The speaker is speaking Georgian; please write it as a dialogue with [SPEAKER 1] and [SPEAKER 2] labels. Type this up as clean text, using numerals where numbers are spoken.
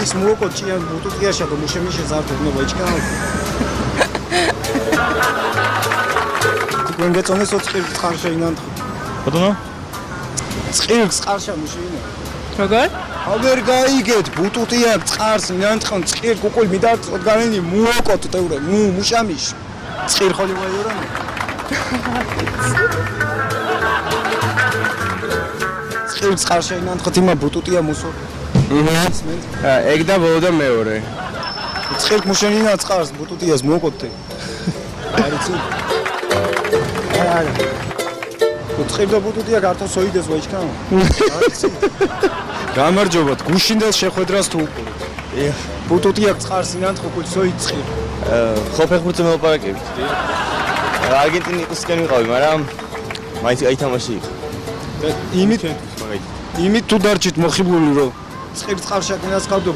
[SPEAKER 1] წყირს მოუკოთ ჭიან ბუტუტიაში და მუშემიშე ზარდო ნო ვაჭკა თქვენ გეწონეს წყირს წყარშა ინანთხ
[SPEAKER 2] ბატონო
[SPEAKER 1] წყირს წყარშა მუშეინა
[SPEAKER 3] როგორ?
[SPEAKER 1] აგერ გაიგეთ ბუტუტია წყარს ინანთხან წყირ კუკულ მიდარწოთ განენი მოუკოთ ტევრე მუშამიშ წყირ ხოლი ვაიორანო წყირს წყარშა ინანთხოთ იმა ბუტუტია მოსო
[SPEAKER 4] ეგ და ბოლო და მეორე.
[SPEAKER 1] წყირ მუშენინა წყარს ბუტუტიას მოუკოთე არიცი წყირ და ბუტუტია გართოს ოიდეს ვაჭკა არიცი გამარჯობათ გუშინდელ შეხვედრას თუ უყურეთ ბუტუტია წყარს ინანთხო კულსოი წყირ
[SPEAKER 4] ხო ფეხბურთზე მელაპარაკებით. არგენტინიკოსკენ ვიყავი, მაგრამ მაინც აითამაში იყო.
[SPEAKER 1] იმით თუ დარჩით მოხიბლული რომ წყირ წყარშაკენას ყავდო